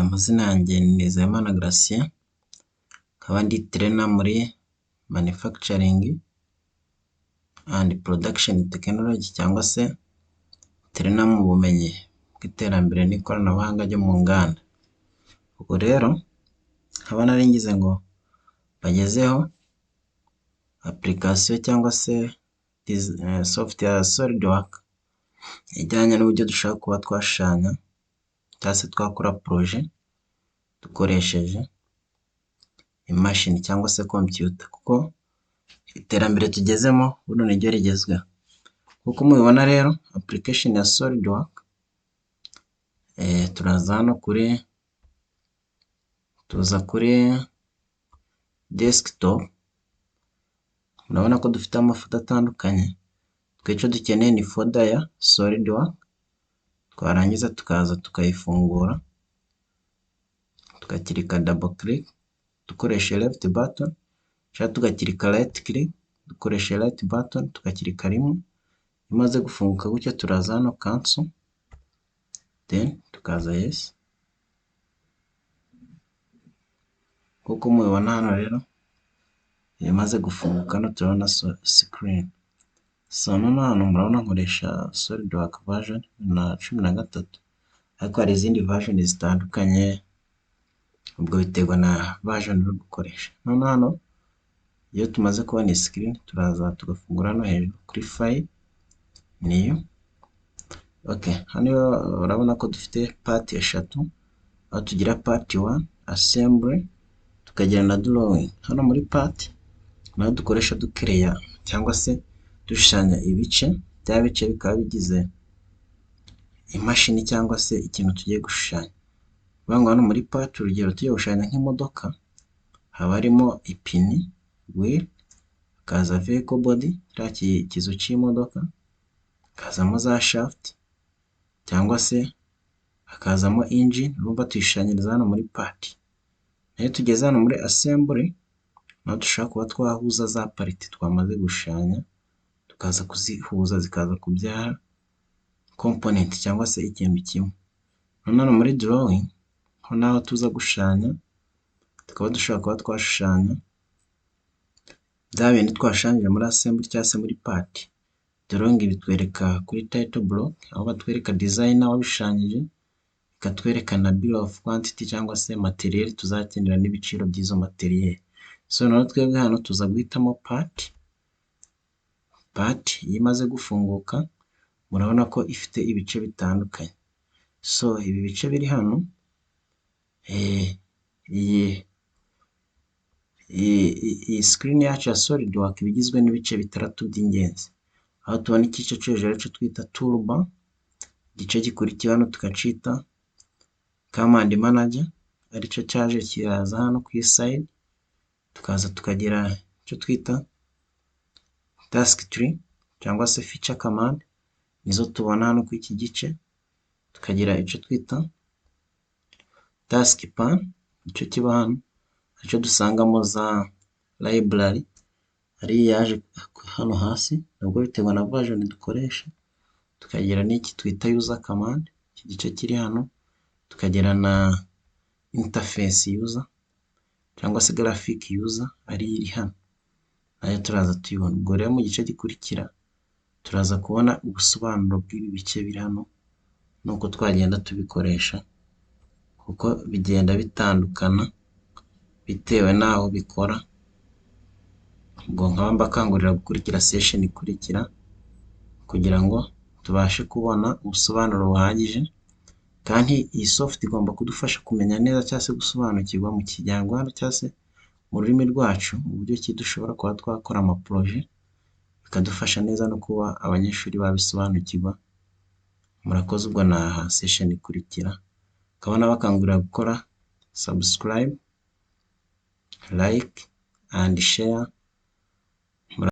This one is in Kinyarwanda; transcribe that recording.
Amazina yanjye ni Nizeyimana Gratien, nkaba ndi trainer muri manufacturing and production technology cyangwa se trainer mu bumenyi bw'iterambere n'ikoranabuhanga ryo mu nganda. Ubwo rero nkaba nari ngize ngo bagezeho application cyangwa se software ya Solidwork ijyanye n'uburyo dushaka kuba twashushanya cyangwa se twakora projet dukoresheje imashini cyangwa se computer, kuko iterambere tugezemo buno niryo rigezweho. Kuko mubibona rero application ya Solidwork, turaza hano tuza kuri desktop, murabona ko dufite amafoto atandukanye. Icyo dukeneye ni folder ya Solidwork, twarangiza tukaza tukayifungura tugakirika double click dukoresha left button, cyangwa tugakirika right click dukoresha right button tugakirika rimwe. Imaze gufunguka gutya turaza hano cancel, then tukaza yes. Kuko mubibona hano rero imaze gufunguka, hano turabona screen. So hano murabona nkoresha Solidwork version na 13, ariko hari izindi version zitandukanye, ubwo biterwa na version uri gukoresha. Hano iyo tumaze kubona screen turaza tugafungura hano hejuru kuri file new. Okay, hano urabona ko dufite part eshatu, aho tugira part 1 assembly, tukagira na drawing. Hano muri part naho dukoresha ducreate cyangwa se dushushanya ibice, bya bice bikaba bigize imashini cyangwa se ikintu tugiye gushushanya. Bangwa hano muri part, urugero tugiye gushushanya nk'imodoka, haba harimo ipine, wheel, kaza vehicle body, kiriya kizu cy'imodoka, kazamo za shaft cyangwa se hakazamo engine. Urumva tuyishushanyiriza hano muri part. Nayo tugeze hano muri assembly, naho dushaka kuba twahuza za pariti twamaze gushushanya, tukaza kuzihuza zikaza kubyara component cyangwa se ikintu kimwe. Hano muri drawing ho naho tuza gushushanya, tukaba dushaka kuba twashushanya bya bintu twashushanyije muri assembly cyangwa se muri part. Drawing bitwereka kuri title block, aho batwereka designer wabishushanyije, ikatwereka na bill of quantity cyangwa se materiel tuzakenera n'ibiciro by'izo materiel. So naho twebwe hano tuza guhitamo part iyo imaze gufunguka, murabona ko ifite ibice bitandukanye. So ibi bice biri hano, iyi screen yacu ya Solidwork bigizwe n'ibice bitandatu by'ingenzi. Aho tubona igice cyo hejuru cyo twita toolbar, igice gikurikira hano tukacita command manager, aricyo cyaje kiraza hano ku side. Tukaza tukagira icyo twita task tree cyangwa se feature command, nizo tubona hano ku iki gice. Tukagira icyo twita task pan, icyo kiba hano, icyo dusangamo za library, ari yaje hano hasi, nubwo biterwa na version dukoresha. Tukagira n'iki twita user command, iki gice kiri hano. Tukagira na interface user cyangwa se graphic user, ari iri hano, nayo turaza tuyibona. Ubwo rero mu gice gikurikira turaza kubona ubusobanuro bw'ibi bice biri hano, nuko twagenda tubikoresha, kuko bigenda bitandukana bitewe n'aho bikora. Ubwo nkaba mbakangurira gukurikira session ikurikira kugira ngo tubashe kubona ubusobanuro buhagije. Kandi iyi soft igomba kudufasha kumenya neza cyangwa se gusobanukirwa mu Kinyarwanda cyangwa se mu rurimi rwacu uburyo ki dushobora kuba twakora amaprojet, bikadufasha neza no kuba abanyeshuri babisobanukirwa. Murakoze, ubwo na session ikurikira. Nkaba bakangurira gukora subscribe, like and share